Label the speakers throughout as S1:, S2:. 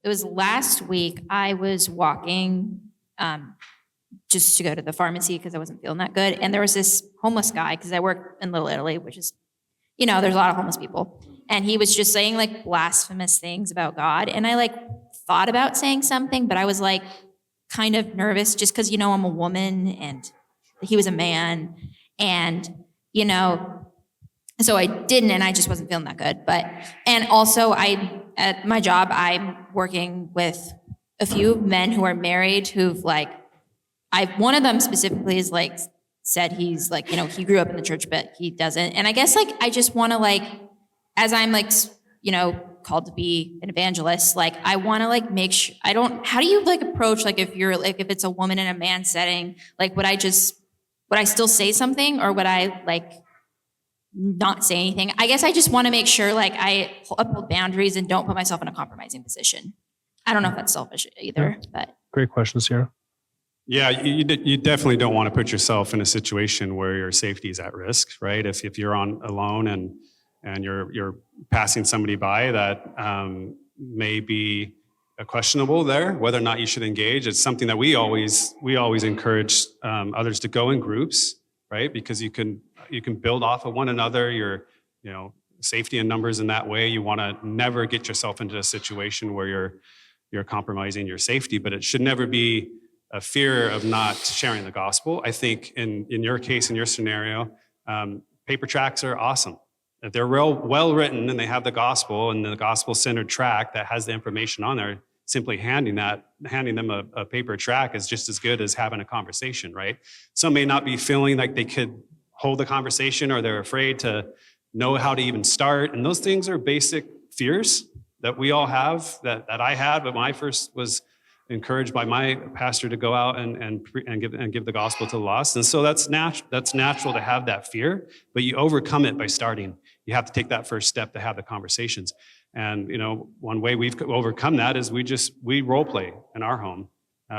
S1: it was last week. I was walking just to go to the pharmacy because I wasn't feeling that good. And there was this homeless guy, because I work in Little Italy, which is, there's a lot of homeless people. And he was just saying like blasphemous things about God. And I like thought about saying something, but I was like kind of nervous just because, I'm a woman and he was a man. And, so I didn't, and I just wasn't feeling that good. And also at my job, I'm working with a few men who are married who've like, one of them specifically is like, said he's like, he grew up in the church, but he doesn't. And I guess like, I just want to like, as I'm like, called to be an evangelist, like I want to like make sure, how do you like approach, like if it's a woman in a man setting, like would I still say something, or would I like not say anything? I guess I just want to make sure like I uphold boundaries and don't put myself in a compromising position. I don't know if that's selfish either, but.
S2: Great question, Sierra.
S3: Yeah, you definitely don't want to put yourself in a situation where your safety is at risk, right? If you're alone and you're passing somebody by that may be questionable there, whether or not you should engage. It's something that we always encourage others to go in groups, right? Because you can build off of one another. Your safety in numbers in that way. You want to never get yourself into a situation where you're compromising your safety, but it should never be a fear of not sharing the gospel. I think in your case, in your scenario, paper tracts are awesome. If they're well written and they have the gospel and the gospel-centered tract that has the information on there, simply handing them a paper tract is just as good as having a conversation, right? Some may not be feeling like they could hold the conversation, or they're afraid to know how to even start. And those things are basic fears that we all have, that I had, but when I first was encouraged by my pastor to go out and give the gospel to the lost. And so that's natural to have that fear, but you overcome it by starting. You have to take that first step to have the conversations. And one way we've overcome that is we role play in our home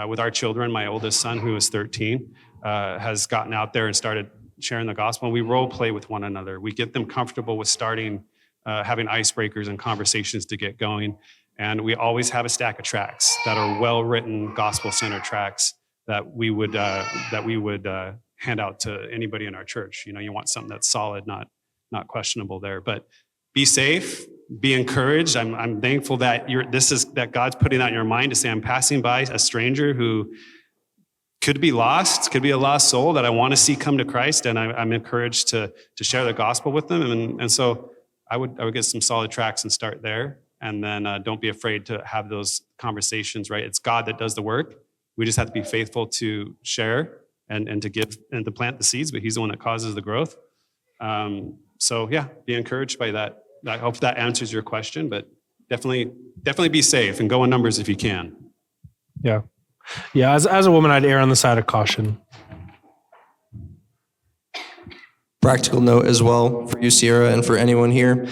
S3: with our children. My oldest son, who is 13, has gotten out there and started sharing the gospel. And we role play with one another. We get them comfortable with starting having icebreakers and conversations to get going. And we always have a stack of tracts that are well-written, gospel-centered tracts that we would hand out to anybody in our church. You want something that's solid, not questionable there. But be safe, be encouraged. I'm thankful that that God's putting that in your mind to say, I'm passing by a stranger who could be lost, could be a lost soul that I want to see come to Christ, and I'm encouraged to share the gospel with them. And so I would get some solid tracts and start there. And then don't be afraid to have those conversations, right? It's God that does the work. We just have to be faithful to share and to give and to plant the seeds, but he's the one that causes the growth. So yeah, be encouraged by that. I hope that answers your question, but definitely be safe and go in numbers if you can.
S2: Yeah. Yeah. As a woman, I'd err on the side of caution.
S4: Practical note as well for you, Sierra, and for anyone here.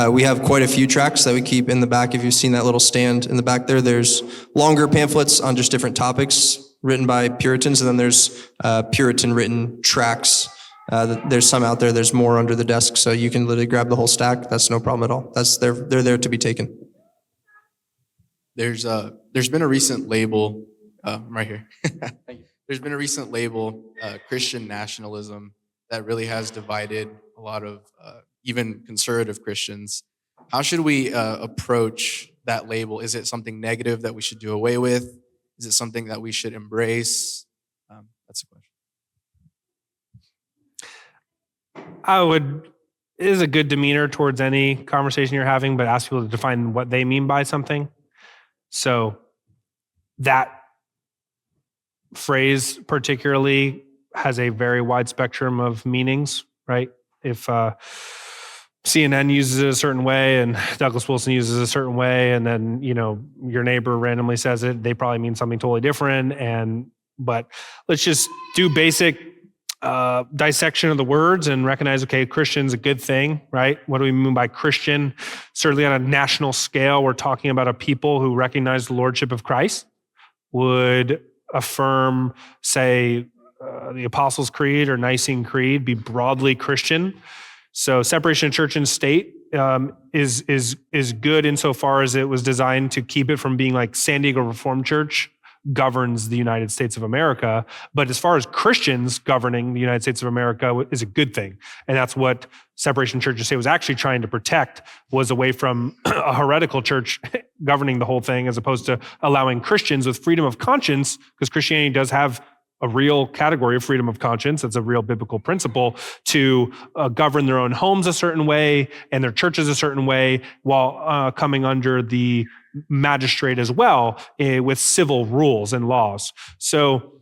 S4: We have quite a few tracts that we keep in the back. If you've seen that little stand in the back there's longer pamphlets on just different topics written by Puritans, and then there's Puritan written tracts. There's some out there. There's more under the desk, so you can literally grab the whole stack. That's no problem at all. They're there to be taken.
S5: There's been a recent label right here. There's been a recent label, Christian nationalism, that really has divided a lot of even conservative Christians. How should we approach that label? Is it something negative that we should do away with? Is it something that we should embrace? That's the question.
S2: It is a good demeanor towards any conversation you're having, but ask people to define what they mean by something. So that phrase particularly has a very wide spectrum of meanings, right? If CNN uses it a certain way and Douglas Wilson uses it a certain way, and then, your neighbor randomly says it, they probably mean something totally different. But let's just do basic dissection of the words and recognize, okay, Christian's a good thing, right? What do we mean by Christian? Certainly on a national scale, we're talking about a people who recognize the lordship of Christ, would affirm, say, the Apostles' Creed or Nicene Creed, be broadly Christian. So separation of church and state is good insofar as it was designed to keep it from being like San Diego Reformed Church governs the United States of America. But as far as Christians governing the United States of America is a good thing. And that's what Separation Church was actually trying to protect, was away from a heretical church governing the whole thing, as opposed to allowing Christians with freedom of conscience, because Christianity does have a real category of freedom of conscience. It's a real biblical principle to govern their own homes a certain way and their churches a certain way, while coming under the magistrate as well, with civil rules and laws. So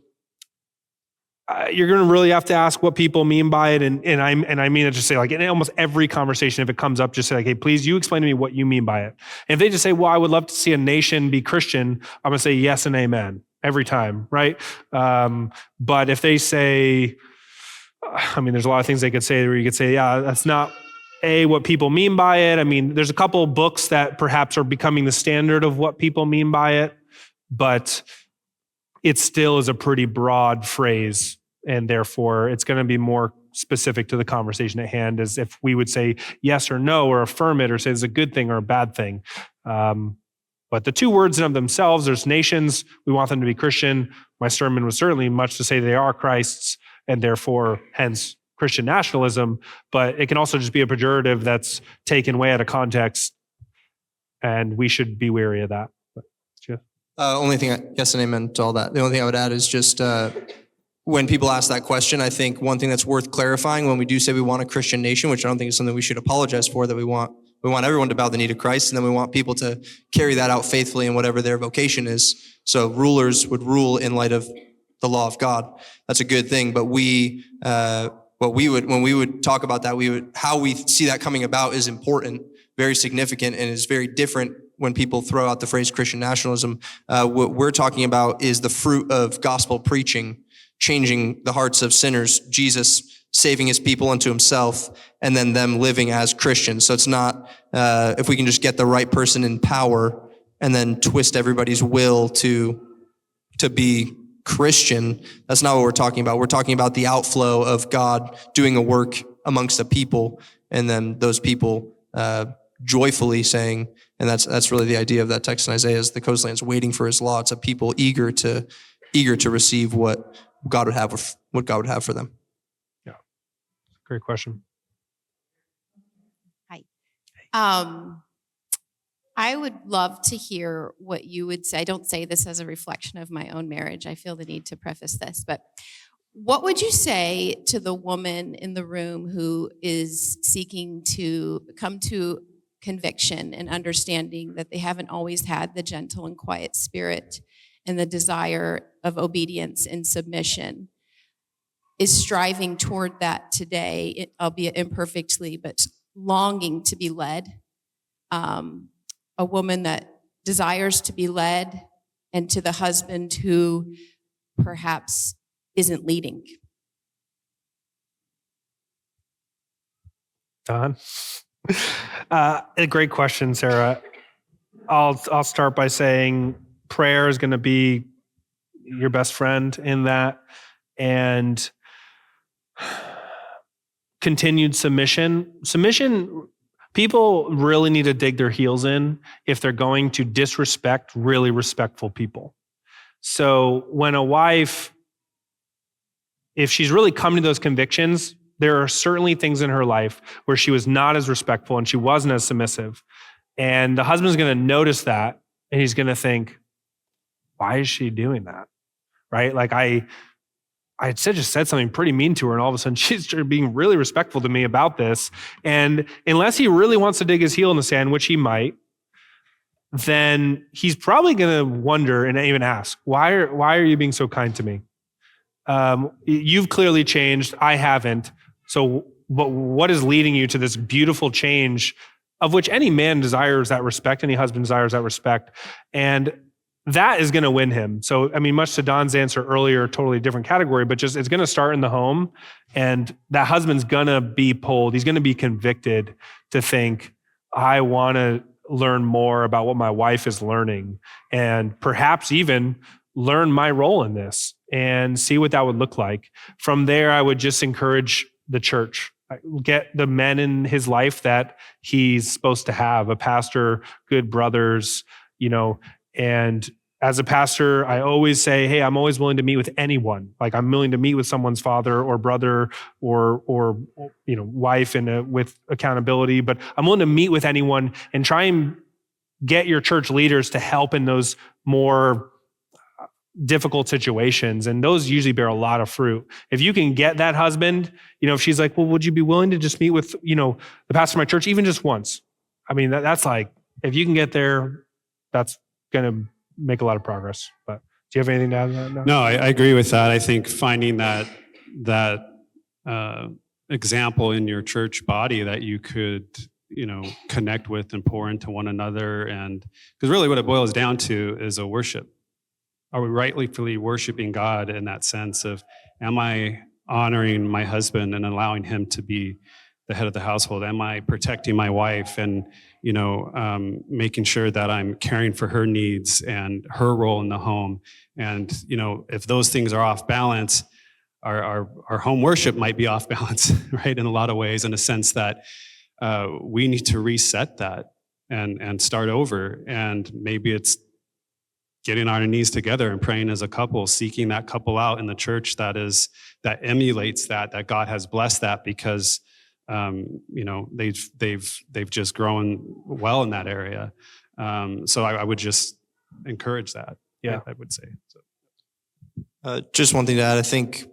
S2: you're going to really have to ask what people mean by it. And I mean it, just say, like, in almost every conversation, if it comes up, just say, like, hey, please, you explain to me what you mean by it. And if they just say, well, I would love to see a nation be Christian, I'm going to say yes and amen every time, right? But if they say, I mean, there's a lot of things they could say where you could say, yeah, that's not what people mean by it. I mean, there's a couple of books that perhaps are becoming the standard of what people mean by it, but it still is a pretty broad phrase. And therefore, it's going to be more specific to the conversation at hand, as if we would say yes or no, or affirm it, or say it's a good thing or a bad thing. But the two words in of themselves, there's nations, we want them to be Christian. My sermon was certainly much to say they are Christ's, and therefore, hence, Christian nationalism. But it can also just be a pejorative that's taken way out of context, and we should be wary of that. But, Jeff?
S4: Only thing, yes and amen to all that. The only thing I would add is just when people ask that question, I think one thing that's worth clarifying when we do say we want a Christian nation, which I don't think is something we should apologize for, that we want everyone to bow the knee to Christ, and then we want people to carry that out faithfully in whatever their vocation is. So rulers would rule in light of the law of God. That's a good thing. But when we would talk about that, how we see that coming about is important, very significant, and is very different when people throw out the phrase Christian nationalism. What we're talking about is the fruit of gospel preaching, changing the hearts of sinners, Jesus saving his people unto himself, and then them living as Christians. So it's not, if we can just get the right person in power and then twist everybody's will to be Christian, that's not what we're talking about. We're talking about the outflow of God doing a work amongst the people, and then those people joyfully saying, and that's really the idea of that text in Isaiah, is the coastlands waiting for his law. It's a people eager to receive what God would have for them.
S2: Great question.
S6: Hi. I would love to hear what you would say. I don't say this as a reflection of my own marriage. I feel the need to preface this, but what would you say to the woman in the room who is seeking to come to conviction and understanding that they haven't always had the gentle and quiet spirit and the desire of obedience and submission, is striving toward that today, albeit imperfectly, but longing to be led? A woman that desires to be led, and to the husband who perhaps isn't leading.
S2: Don? A great question, Sarah. I'll start by saying prayer is going to be your best friend in that, and continued submission. People really need to dig their heels in if they're going to disrespect really respectful people. So when a wife, if she's really come to those convictions, there are certainly things in her life where she was not as respectful and she wasn't as submissive. And the husband's going to notice that, and he's going to think, why is she doing that? Right? Like I just said something pretty mean to her, and all of a sudden she's being really respectful to me about this. And unless he really wants to dig his heel in the sand, which he might, then he's probably going to wonder and even ask, why are you being so kind to me? You've clearly changed. I haven't. So what is leading you to this beautiful change, of which any man desires that respect, any husband desires that respect, and that is going to win him. So, I mean, much to Don's answer earlier, totally different category, but just it's going to start in the home, and that husband's going to be pulled. He's going to be convicted to think, I want to learn more about what my wife is learning, and perhaps even learn my role in this and see what that would look like. From there, I would just encourage the church. get the men in his life that he's supposed to have, a pastor, good brothers, and as a pastor, I always say, hey, I'm always willing to meet with anyone. Like I'm willing to meet with someone's father or brother or wife with accountability, but I'm willing to meet with anyone and try and get your church leaders to help in those more difficult situations. And those usually bear a lot of fruit. If you can get that husband, if she's like, well, would you be willing to just meet with, the pastor of my church, even just once? I mean, that's like, if you can get there, that's going to make a lot of progress. But do you have anything to add to that?
S3: No, I agree with that. I think finding that example in your church body that you could, connect with and pour into one another. And because really what it boils down to is a worship. Are we rightfully worshiping God in that sense of, am I honoring my husband and allowing him to be the head of the household? Am I protecting my wife and, making sure that I'm caring for her needs and her role in the home? And, if those things are off balance, our home worship might be off balance, right? In a lot of ways, in a sense that we need to reset that and start over. And maybe it's getting on our knees together and praying as a couple, seeking that couple out in the church that emulates that God has blessed that because they've just grown well in that area. So I would just encourage that.
S2: Yeah,
S3: I would say. So.
S4: Just one thing to add. I think,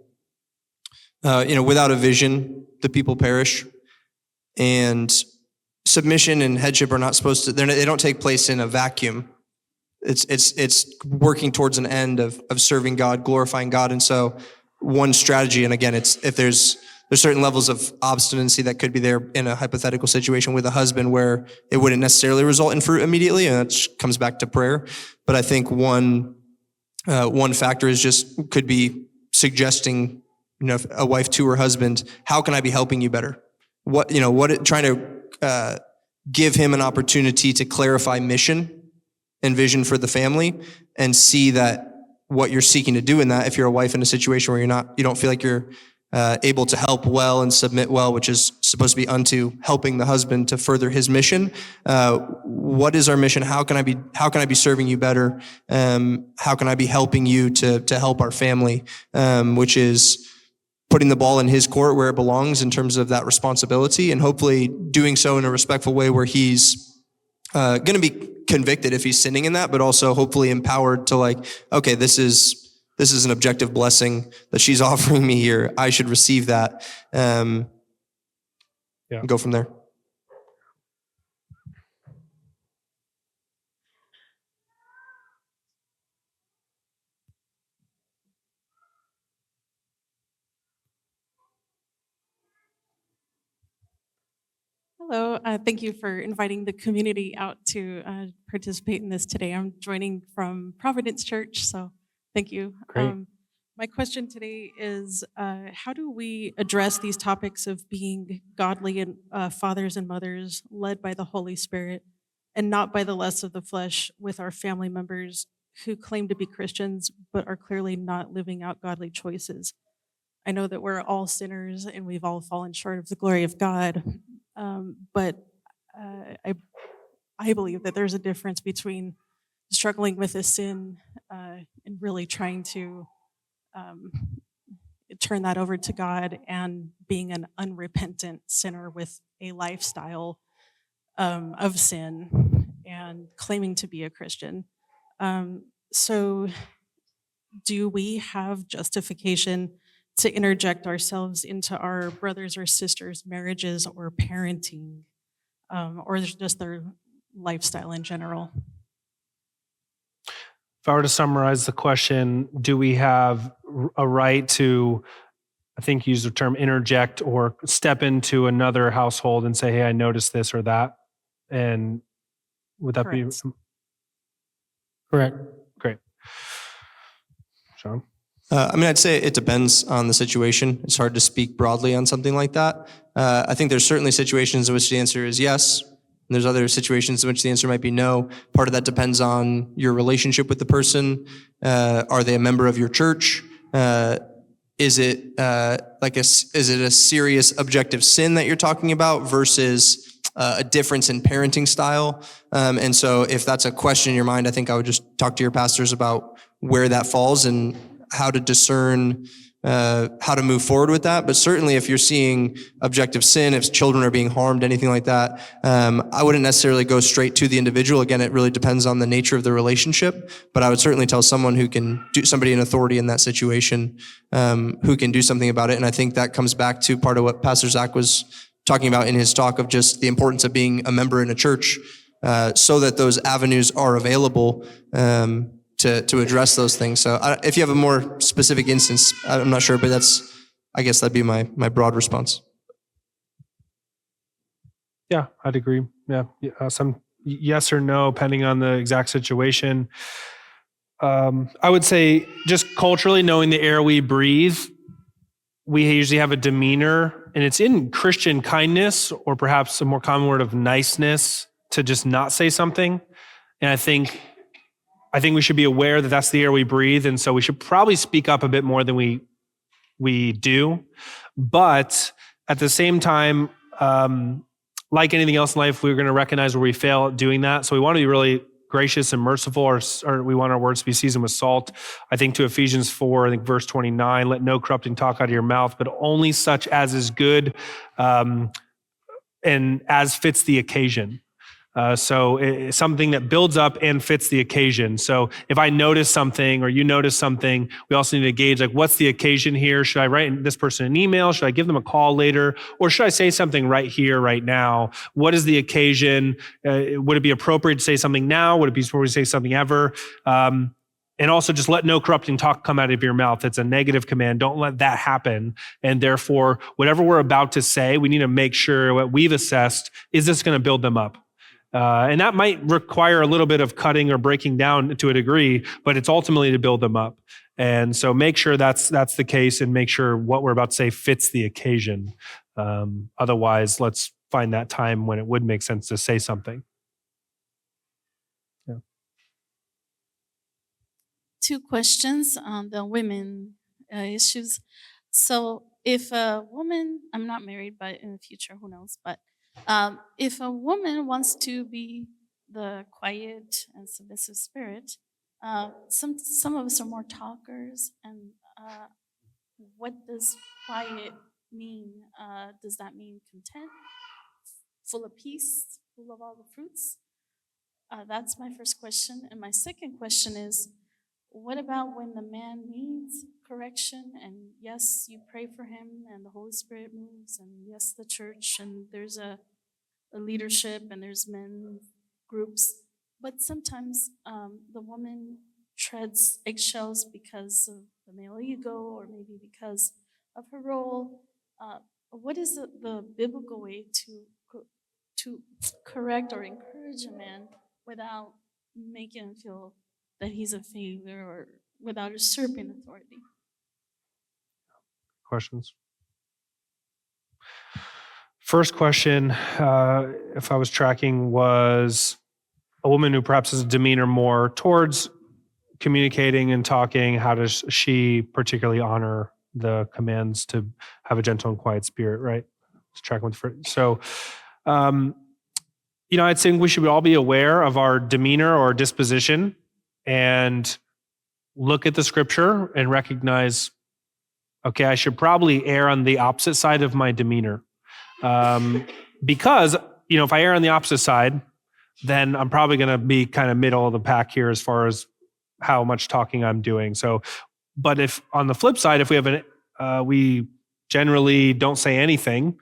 S4: without a vision, the people perish, and submission and headship are not supposed to. They don't take place in a vacuum. It's working towards an end of serving God, glorifying God. And so one strategy, and again, it's if there's certain levels of obstinacy that could be there in a hypothetical situation with a husband where it wouldn't necessarily result in fruit immediately, and that comes back to prayer. But I think one factor is could be suggesting, a wife to her husband, how can I be helping you better? Trying to give him an opportunity to clarify mission and vision for the family, and see that what you're seeking to do in that, if you're a wife in a situation where you don't feel like you're able to help well and submit well, which is supposed to be unto helping the husband to further his mission. What is our mission? How can I be serving you better? How can I be helping you to help our family? Which is putting the ball in his court where it belongs in terms of that responsibility, and hopefully doing so in a respectful way where he's going to be convicted if he's sinning in that, but also hopefully empowered to okay, this is an objective blessing that she's offering me here. I should receive that. And go from there.
S7: Hello, thank you for inviting the community out to participate in this today. I'm joining from Providence Church, so thank you.
S2: Great.
S7: My question today is, how do we address these topics of being godly and fathers and mothers led by the Holy Spirit and not by the lusts of the flesh with our family members who claim to be Christians but are clearly not living out godly choices? I know that we're all sinners and we've all fallen short of the glory of God. But I believe that there's a difference between struggling with a sin and really trying to turn that over to God and being an unrepentant sinner with a lifestyle of sin and claiming to be a Christian. So do we have justification to interject ourselves into our brothers or sisters' marriages or parenting, or just their lifestyle in general?
S2: If I were to summarize the question, do we have a right to, I think use the term interject or step into another household and say, hey, I noticed this or that? And would that
S7: Correct.
S2: be correct? Great. Sean?
S4: I'd say it depends on the situation. It's hard to speak broadly on something like that. I think there's certainly situations in which the answer is yes. And there's other situations in which the answer might be no. Part of that depends on your relationship with the person. Are they a member of your church? is it is it a serious objective sin that you're talking about versus a difference in parenting style? And so if that's a question in your mind, I think I would just talk to your pastors about where that falls and how to discern how to move forward with that. But certainly if you're seeing objective sin, if children are being harmed, anything like that, I wouldn't necessarily go straight to the individual. Again, it really depends on the nature of the relationship, but I would certainly tell someone who can do, somebody in authority in that situation, who can do something about it. And I think that comes back to part of what Pastor Zach was talking about in his talk of just the importance of being a member in a church, so that those avenues are available, to address those things. So if you have a more specific instance, I'm not sure, but I guess that'd be my broad response.
S2: Yeah, I'd agree. Yeah, some yes or no, depending on the exact situation. I would say just culturally, knowing the air we breathe, we usually have a demeanor, and it's in Christian kindness, or perhaps a more common word of niceness, to just not say something. And I think we should be aware that that's the air we breathe, and so we should probably speak up a bit more than we do. But at the same time, like anything else in life, we're going to recognize where we fail at doing that. So we want to be really gracious and merciful, or we want our words to be seasoned with salt. I think to Ephesians 4, I think verse 29, let no corrupting talk out of your mouth, but only such as is good, and as fits the occasion. So it's something that builds up and fits the occasion. So if I notice something or you notice something, we also need to gauge, like, what's the occasion here? Should I write this person an email? Should I give them a call later? Or should I say something right here, right now? What is the occasion? Would it be appropriate to say something now? Would it be appropriate to say something ever? And also just let no corrupting talk come out of your mouth. It's a negative command. Don't let that happen. And therefore, whatever we're about to say, we need to make sure what we've assessed, is this going to build them up? And that might require a little bit of cutting or breaking down to a degree, but it's ultimately to build them up. And so make sure that's the case, and make sure what we're about to say fits the occasion. Otherwise, let's find that time when it would make sense to say something. Yeah.
S8: 2 questions on the women issues. So if a woman, I'm not married, but in the future, who knows, but if a woman wants to be the quiet and submissive spirit, some of us are more talkers, and what does quiet mean? Does that mean content, full of peace, full of all the fruits? That's my first question. And my second question is, what about when the man needs correction, and yes, you pray for him and the Holy Spirit moves, and yes, the church, and there's a leadership, and there's men groups, but sometimes the woman treads eggshells because of the male ego, or maybe because of her role. What is the biblical way to correct or encourage a man without making him feel that he's a failure, or without usurping authority?
S2: Questions? First question, if I was tracking, was a woman who perhaps has a demeanor more towards communicating and talking. How does she particularly honor the commands to have a gentle and quiet spirit, right? Just tracking with so, I'd say we should all be aware of our demeanor or disposition, and look at the scripture and recognize, okay, I should probably err on the opposite side of my demeanor. Because, if I err on the opposite side, then I'm probably going to be kind of middle of the pack here as far as how much talking I'm doing. So, but if on the flip side, if we have we generally don't say anything,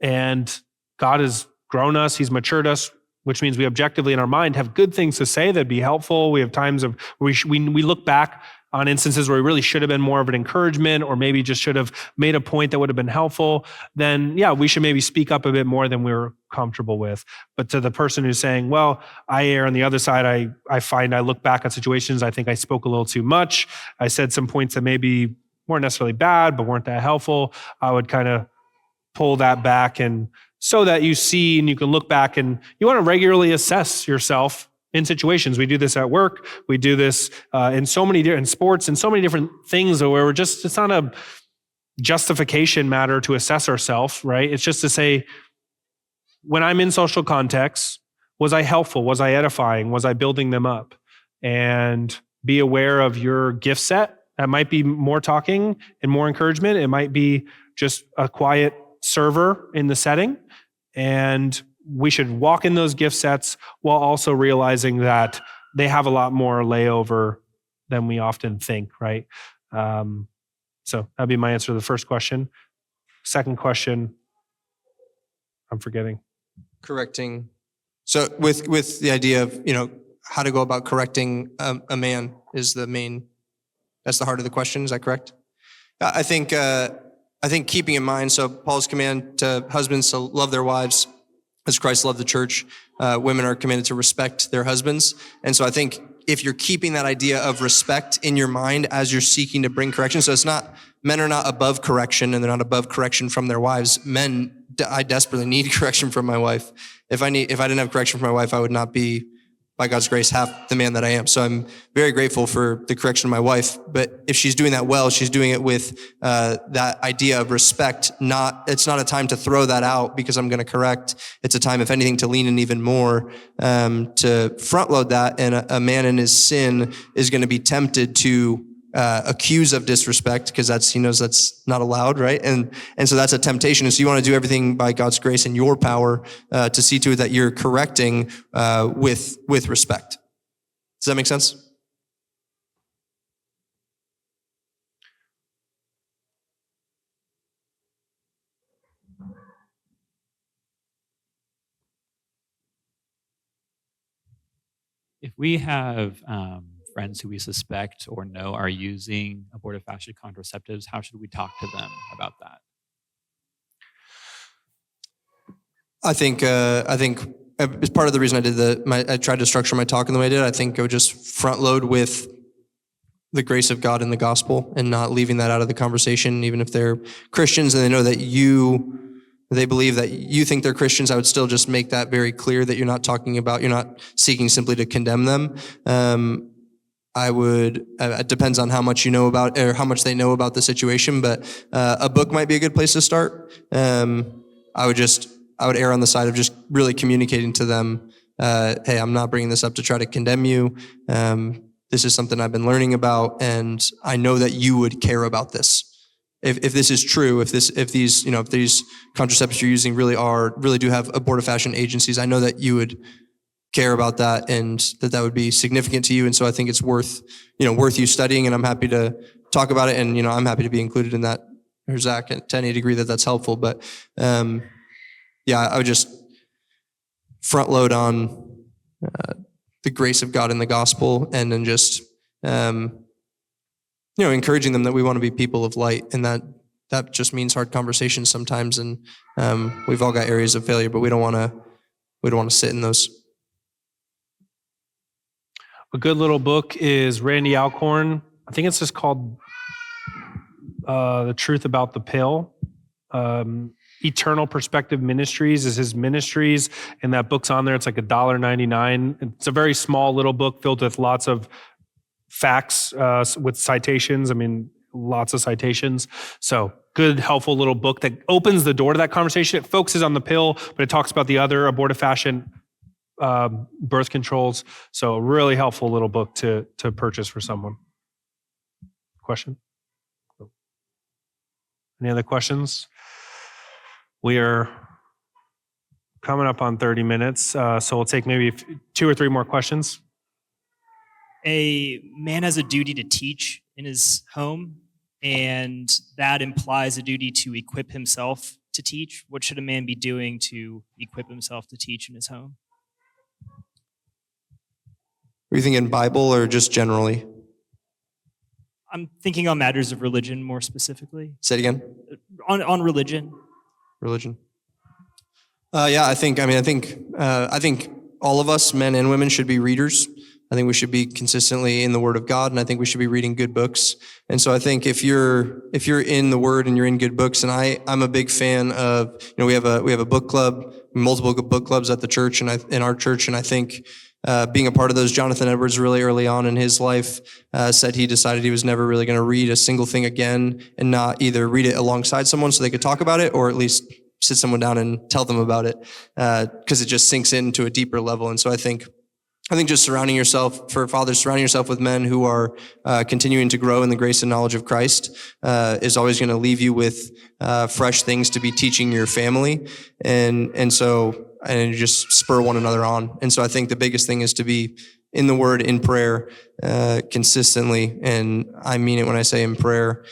S2: and God has grown us, He's matured us, which means we objectively in our mind have good things to say that'd be helpful. We have times of we look back on instances where we really should have been more of an encouragement, or maybe just should have made a point that would have been helpful. Then, yeah, we should maybe speak up a bit more than we were comfortable with. But to the person who's saying, well, I err on the other side, I find I look back on situations, I think I spoke a little too much. I said some points that maybe weren't necessarily bad, but weren't that helpful. I would kind of pull that back, and so that you see and you can look back, and you want to regularly assess yourself in situations. We do this at work. We do this in so many different sports and so many different things where it's not a justification matter to assess ourselves, right? It's just to say, when I'm in social contexts, was I helpful? Was I edifying? Was I building them up? And be aware of your gift set. That might be more talking and more encouragement. It might be just a quiet server in the setting. And we should walk in those gift sets while also realizing that they have a lot more layover than we often think, right? So that'd be my answer to the first question. Second question, I'm forgetting.
S4: Correcting. So with the idea of, how to go about correcting a man is that's the heart of the question. Is that correct? I think keeping in mind, so Paul's command to husbands to love their wives as Christ loved the church. Women are commanded to respect their husbands. And so I think if you're keeping that idea of respect in your mind as you're seeking to bring correction, so it's not, men are not above correction and they're not above correction from their wives. Men, I desperately need correction from my wife. If I didn't have correction from my wife, I would not be, by God's grace, half the man that I am. So I'm very grateful for the correction of my wife. But if she's doing that well, she's doing it with that idea of respect. It's not a time to throw that out because I'm going to correct. It's a time, if anything, to lean in even more, to front load that. And a man in his sin is going to be tempted to accuse of disrespect because he knows that's not allowed, right? And so that's a temptation. And so you want to do everything by God's grace and your power to see to it that you're correcting with respect. Does that make sense?
S9: If we have friends who we suspect or know are using abortifacient contraceptives, how should we talk to them about that?
S4: I think it's part of the reason I did I tried to structure my talk in the way I did. I think I would just front load with the grace of God and the gospel and not leaving that out of the conversation, even if they're Christians and they know that they believe that you think they're Christians. I would still just make that very clear that you're not seeking simply to condemn them. It depends on how much you know about, or how much they know about the situation, but a book might be a good place to start. I would err on the side of just really communicating to them, hey, I'm not bringing this up to try to condemn you. This is something I've been learning about, and I know that you would care about this. If this is true, if these contraceptives you're using really do have abortifacient agencies, I know that you would care about that and that would be significant to you. And so I think it's worth you studying, and I'm happy to talk about it. And, I'm happy to be included in that, or Zach, to any degree that's helpful. But, I would just front load on the grace of God in the gospel, and then just, encouraging them that we want to be people of light, and that just means hard conversations sometimes. And we've all got areas of failure, but we don't want to sit in those.
S2: A good little book is Randy Alcorn. I think it's just called The Truth About the Pill. Eternal Perspective Ministries is his ministries, and that book's on there. It's like $1.99. It's a very small little book filled with lots of facts with citations. I mean, lots of citations. So good, helpful little book that opens the door to that conversation. It focuses on the pill, but it talks about the other abortifacient birth controls. So a really helpful little book to purchase for someone. Question? Any other questions? We are coming up on 30 minutes, so we'll take maybe 2 or 3 more questions.
S10: A man has a duty to teach in his home, and that implies a duty to equip himself to teach. What should a man be doing to equip himself to teach in his home?
S4: Are you thinking Bible or just generally?
S10: I'm thinking on matters of religion more specifically.
S4: Say it again.
S10: On religion.
S4: Religion. I think all of us, men and women, should be readers. I think we should be consistently in the Word of God, and I think we should be reading good books. And so I think if you're in the Word and you're in good books, and I'm a big fan of, we have a book club, multiple book clubs at the church and in our church, and I think being a part of those. Jonathan Edwards, really early on in his life, said he decided he was never really going to read a single thing again, and not either read it alongside someone so they could talk about it, or at least sit someone down and tell them about it, because it just sinks into a deeper level. And so I think just surrounding yourself, for fathers, surrounding yourself with men who are continuing to grow in the grace and knowledge of Christ is always going to leave you with fresh things to be teaching your family. And you just spur one another on. And so I think the biggest thing is to be in the Word, in prayer, consistently. And I mean it when I say in prayer.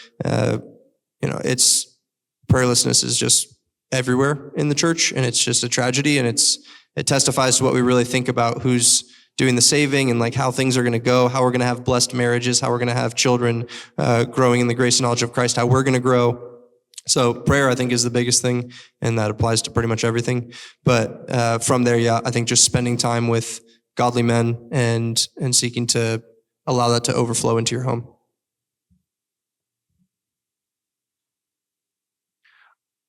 S4: It's prayerlessness is just everywhere in the church, and it's just a tragedy. And it testifies to what we really think about who's doing the saving, and like how things are going to go, how we're going to have blessed marriages, how we're going to have children growing in the grace and knowledge of Christ, how we're going to grow. So prayer, I think, is the biggest thing, and that applies to pretty much everything. But from there, I think just spending time with godly men and seeking to allow that to overflow into your home.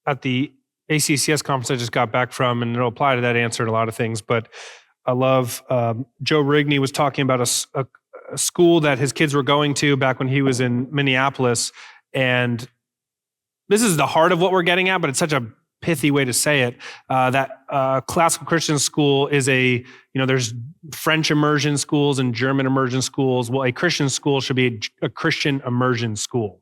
S2: At the ACCS conference I just got back from, and it'll apply to that answer to a lot of things, but I love Joe Rigney was talking about a school that his kids were going to back when he was in Minneapolis. And this is the heart of what we're getting at, but it's such a pithy way to say it, that classical Christian school is there's French immersion schools and German immersion schools. Well, a Christian school should be a Christian immersion school.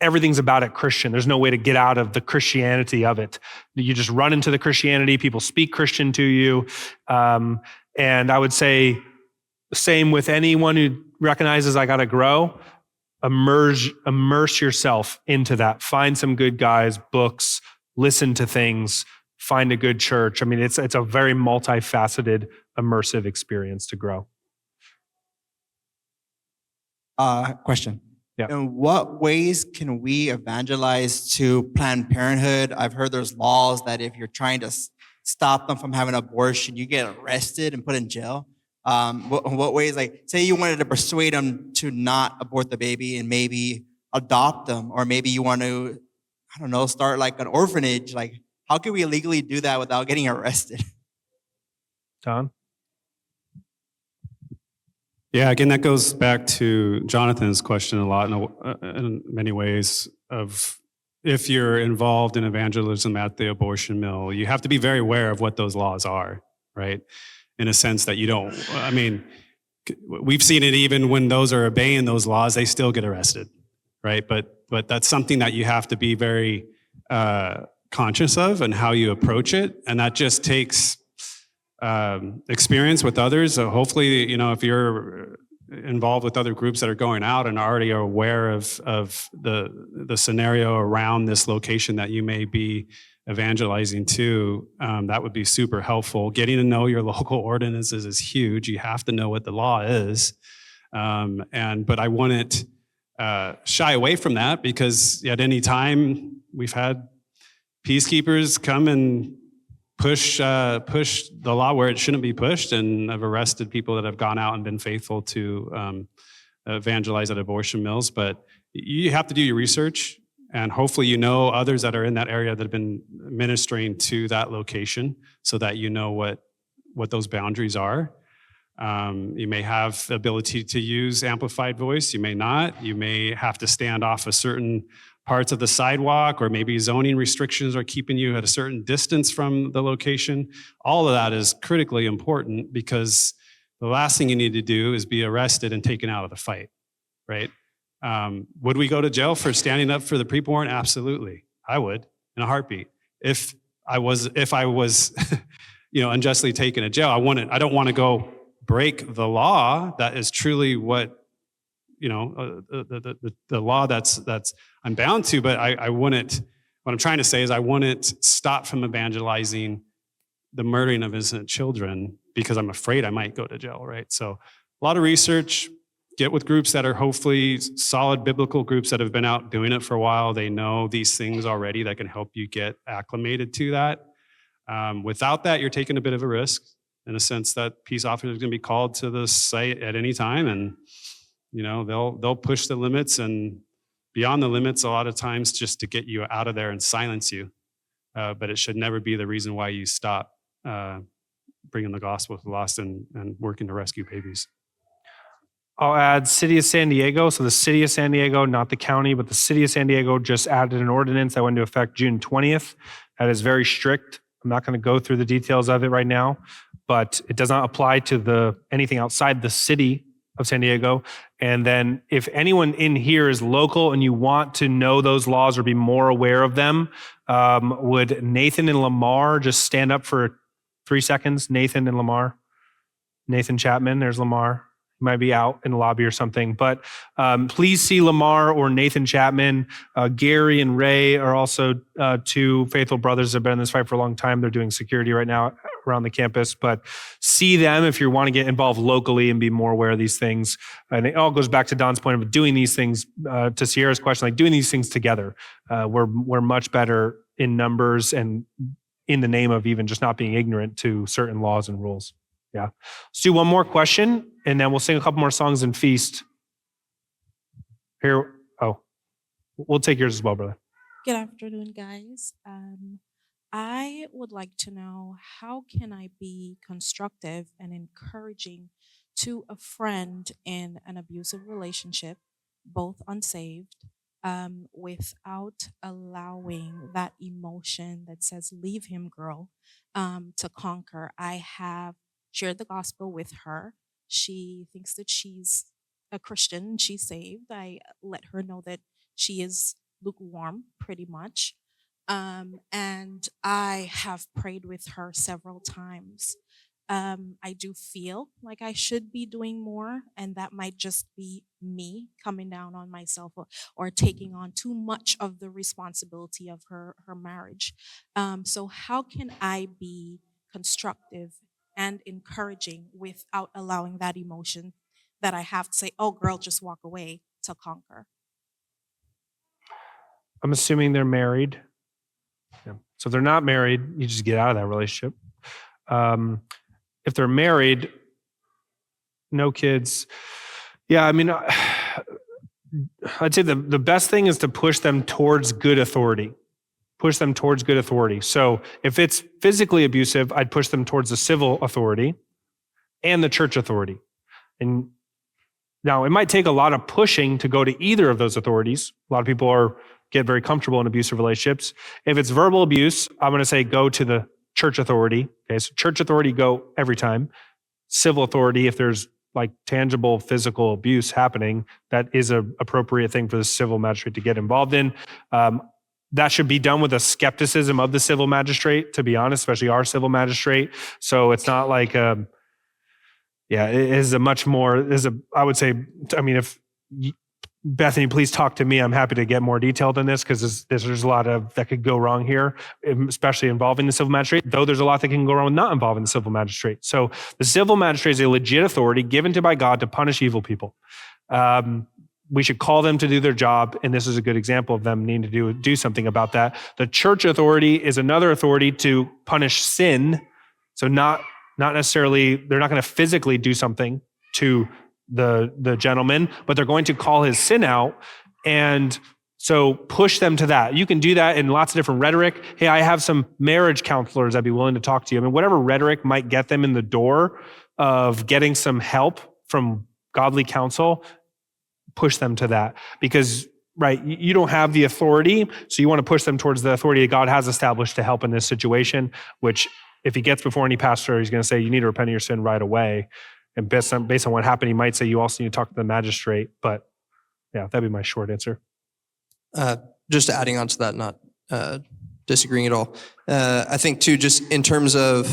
S2: Everything's about it Christian. There's no way to get out of the Christianity of it. You just run into the Christianity. People speak Christian to you. And I would say the same with anyone who recognizes I got to grow. Immerse yourself into that. Find some good guys, books, listen to things, find a good church. I mean, it's a very multifaceted, immersive experience to grow.
S11: Question.
S2: Yeah.
S11: In what ways can we evangelize to Planned Parenthood? I've heard there's laws that if you're trying to stop them from having an abortion, you get arrested and put in jail. What ways, like, say you wanted to persuade them to not abort the baby and maybe adopt them, or maybe you want to, I don't know, start like an orphanage. Like, how can we legally do that without getting arrested?
S2: Don?
S3: Yeah, again, that goes back to Jonathan's question a lot in many ways of if you're involved in evangelism at the abortion mill, you have to be very aware of what those laws are, right? In a sense that we've seen it even when those are obeying those laws, they still get arrested, right? But that's something that you have to be very conscious of and how you approach it. And that just takes experience with others. So hopefully, if you're involved with other groups that are going out and already are aware of the scenario around this location that you may be evangelizing to, that would be super helpful. Getting to know your local ordinances is huge. You have to know what the law is. But I wouldn't shy away from that, because at any time we've had peacekeepers come and push the law where it shouldn't be pushed, and have arrested people that have gone out and been faithful to evangelize at abortion mills. But you have to do your research, and hopefully you know others that are in that area that have been ministering to that location, so that you know what those boundaries are. You may have the ability to use amplified voice, you may not. You may have to stand off a certain parts of the sidewalk, or maybe zoning restrictions are keeping you at a certain distance from the location. All of that is critically important, because the last thing you need to do is be arrested and taken out of the fight, right? Would we go to jail for standing up for the preborn? Absolutely. I would, in a heartbeat. If I was unjustly taken to jail, I don't want to go break the law. That is truly what the law that's I'm bound to, but I wouldn't, what I'm trying to say is I wouldn't stop from evangelizing the murdering of innocent children because I'm afraid I might go to jail, right? So a lot of research, get with groups that are hopefully solid biblical groups that have been out doing it for a while. They know these things already that can help you get acclimated to that. Without that, you're taking a bit of a risk, in a sense that peace officers are going to be called to the site at any time, and they'll push the limits and beyond the limits a lot of times just to get you out of there and silence you. But it should never be the reason why you stop bringing the gospel to the lost and working to rescue babies.
S2: I'll add City of San Diego. So the City of San Diego, not the county, but the City of San Diego just added an ordinance that went into effect June 20th. That is very strict. I'm not going to go through the details of it right now, but it does not apply to anything outside the city of San Diego. And then if anyone in here is local and you want to know those laws or be more aware of them, would Nathan and Lamar just stand up for 3 seconds? Nathan and Lamar. Nathan Chapman, there's Lamar. He might be out in the lobby or something, but please see Lamar or Nathan Chapman. Gary and Ray are also two faithful brothers that have been in this fight for a long time. They're doing security right now around the campus, but see them if you want to get involved locally and be more aware of these things. And it all goes back to Don's point of doing these things, to Sierra's question, like doing these things together. We're much better in numbers and in the name of even just not being ignorant to certain laws and rules. Yeah. Let's do one more question and then we'll sing a couple more songs and feast. Here, we'll take yours as well, brother.
S7: Good afternoon, guys. I would like to know, how can I be constructive and encouraging to a friend in an abusive relationship, both unsaved, without allowing that emotion that says, leave him, girl, to conquer. I have shared the gospel with her. She thinks that she's a Christian, she's saved. I let her know that she is lukewarm, pretty much. And I have prayed with her several times. I do feel like I should be doing more, and that might just be me coming down on myself or taking on too much of the responsibility of her marriage. So how can I be constructive and encouraging without allowing that emotion that I have to say, oh, girl, just walk away, to conquer?
S2: I'm assuming they're married. Yeah. So if they're not married, you just get out of that relationship. If they're married, no kids. Yeah, I mean, I'd say the best thing is to push them towards good authority. Push them towards good authority. So if it's physically abusive, I'd push them towards the civil authority and the church authority. And now it might take a lot of pushing to go to either of those authorities. A lot of people get very comfortable in abusive relationships. If it's verbal abuse, I'm going to say go to the church authority. Okay, so church authority, go every time. Civil authority, if there's like tangible physical abuse happening, that is an appropriate thing for the civil magistrate to get involved in. That should be done with a skepticism of the civil magistrate, to be honest, especially our civil magistrate. So it's not like, it is a much more, I would say, I mean, if Bethany, please talk to me. I'm happy to get more detailed in this because there's a lot that could go wrong here, especially involving the civil magistrate, though there's a lot that can go wrong not involving the civil magistrate. So the civil magistrate is a legit authority given to by God to punish evil people. We should call them to do their job, and this is a good example of them needing to do something about that. The church authority is another authority to punish sin. So not necessarily, they're not going to physically do something to the gentleman, but they're going to call his sin out. And so push them to that. You can do that in lots of different rhetoric. Hey, I have some marriage counselors that'd be willing to talk to you. I mean, whatever rhetoric might get them in the door of getting some help from godly counsel, push them to that. Because, right, you don't have the authority, so you want to push them towards the authority that God has established to help in this situation, which if he gets before any pastor, he's going to say, you need to repent of your sin right away. And based on what happened, he might say you also need to talk to the magistrate. But yeah, that'd be my short answer.
S4: Just adding on to that, not disagreeing at all. I think too, just in terms of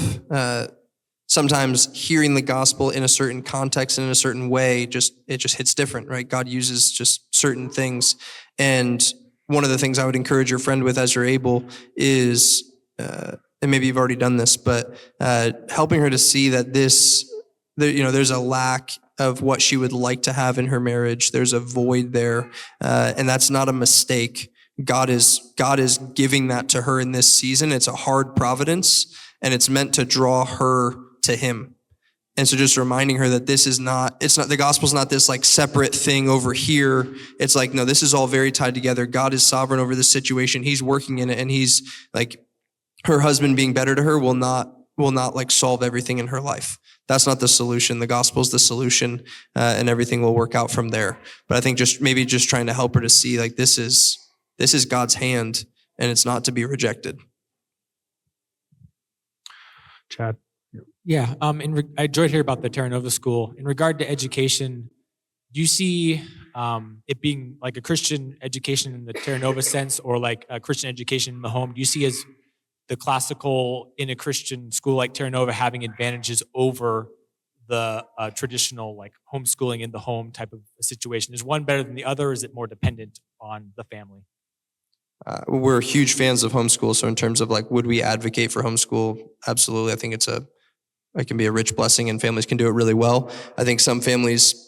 S4: sometimes hearing the gospel in a certain context and in a certain way, it just hits different, right? God uses just certain things. And one of the things I would encourage your friend with as you're able is, and maybe you've already done this, but helping her to see that there's a lack of what she would like to have in her marriage. There's a void there, and that's not a mistake. God is giving that to her in this season. It's a hard providence, and it's meant to draw her to him. And so just reminding her that the gospel's not this like separate thing over here. It's like, no, this is all very tied together. God is sovereign over this situation. He's working in it, and he's like, her husband being better to her will not will not like solve everything in her life. That's not the solution. The gospel is the solution, and everything will work out from there. But I think just trying to help her to see like this is God's hand, and it's not to be rejected.
S2: Chad.
S12: Yeah, I enjoyed hearing about the Terra Nova School. In regard to education, do you see it being like a Christian education in the Terra Nova sense, or like a Christian education in the home? Do you see as the classical in a Christian school like Terra Nova having advantages over the traditional like homeschooling in the home type of situation? Is one better than the other, or is it more dependent on the family?
S4: We're huge fans of homeschool. So in terms of like, would we advocate for homeschool? Absolutely. I think it can be a rich blessing, and families can do it really well. I think some families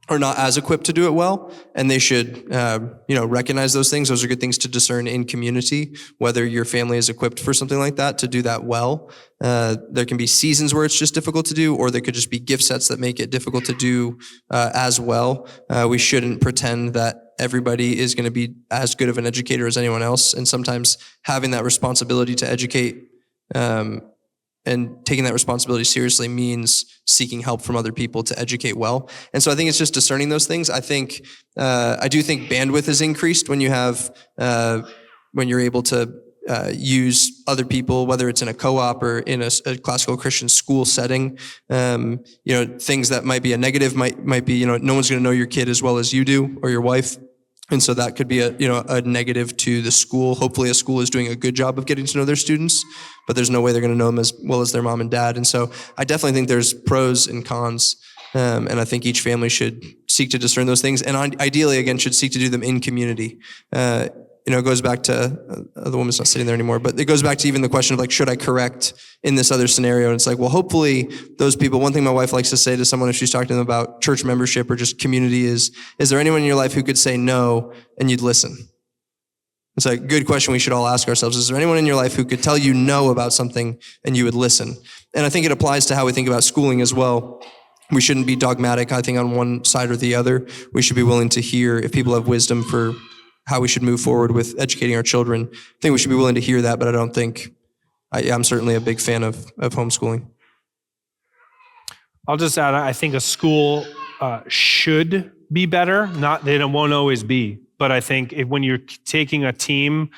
S4: are not as equipped to do it well, and they should, recognize those things. Those are good things to discern in community, whether your family is equipped for something like that to do that well. There can be seasons where it's just difficult to do, or there could just be gift sets that make it difficult to do as well. We shouldn't pretend that everybody is going to be as good of an educator as anyone else, and sometimes having that responsibility to educate and taking that responsibility seriously means seeking help from other people to educate well. And so I think it's just discerning those things. I do think bandwidth is increased when you have, when you're able to use other people, whether it's in a co-op or in a classical Christian school setting. Things that might be a negative might be, no one's going to know your kid as well as you do, or your wife. And so that could be a negative to the school. Hopefully a school is doing a good job of getting to know their students, but there's no way they're going to know them as well as their mom and dad. And so I definitely think there's pros and cons. And I think each family should seek to discern those things. And ideally, again, should seek to do them in community. It goes back to, the woman's not sitting there anymore, but it goes back to even the question of like, should I correct in this other scenario? And it's like, well, hopefully those people, one thing my wife likes to say to someone if she's talking to them about church membership or just community is there anyone in your life who could say no and you'd listen? It's a good question we should all ask ourselves. Is there anyone in your life who could tell you no about something and you would listen? And I think it applies to how we think about schooling as well. We shouldn't be dogmatic, I think, on one side or the other. We should be willing to hear if people have wisdom for how we should move forward with educating our children. I think we should be willing to hear that, but I don't think, I'm certainly a big fan of homeschooling.
S2: I'll just add, I think a school should be better. They won't always be, but I think when you're taking a team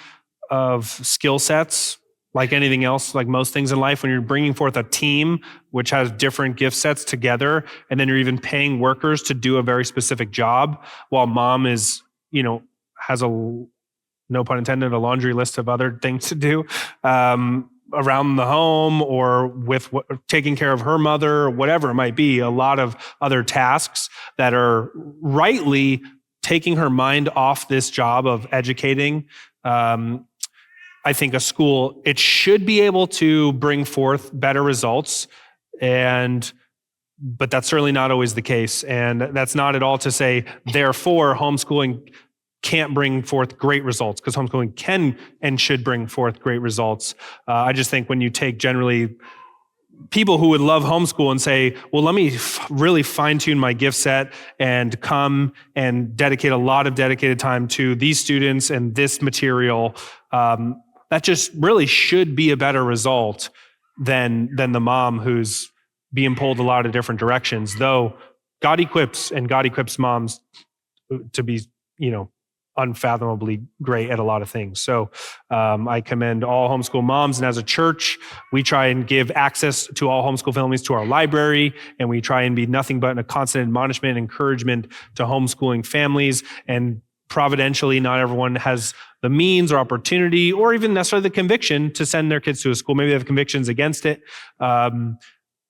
S2: of skill sets, like anything else, like most things in life, when you're bringing forth a team which has different gift sets together, and then you're even paying workers to do a very specific job, while mom is, has no pun intended, a laundry list of other things to do around the home, or with taking care of her mother, or whatever it might be, a lot of other tasks that are rightly taking her mind off this job of educating. I think a school, it should be able to bring forth better results, but that's certainly not always the case. And that's not at all to say, therefore, homeschooling can't bring forth great results, because homeschooling can and should bring forth great results. I just think when you take generally people who would love homeschool and say, well, let me really fine tune my gift set and come and dedicate a lot of dedicated time to these students and this material, that just really should be a better result than the mom who's being pulled a lot of different directions. Though God equips moms to be, unfathomably great at a lot of things. So I commend all homeschool moms, and as a church, we try and give access to all homeschool families to our library, and we try and be nothing but a constant admonishment and encouragement to homeschooling families. And providentially, not everyone has the means or opportunity or even necessarily the conviction to send their kids to a school. Maybe they have convictions against it. I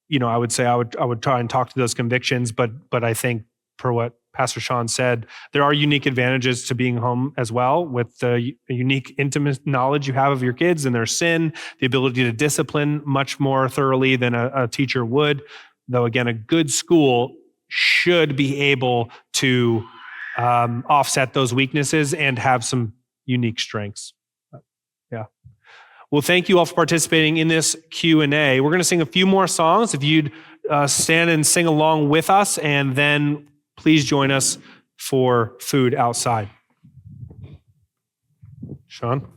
S2: would say I would try and talk to those convictions, but I think per what Pastor Sean said, there are unique advantages to being home as well, with the unique intimate knowledge you have of your kids and their sin, the ability to discipline much more thoroughly than a teacher would. Though again, a good school should be able to offset those weaknesses and have some unique strengths. Yeah. Well, thank you all for participating in this Q&A. We're going to sing a few more songs. If you'd stand and sing along with us, and then please join us for food outside. Sean?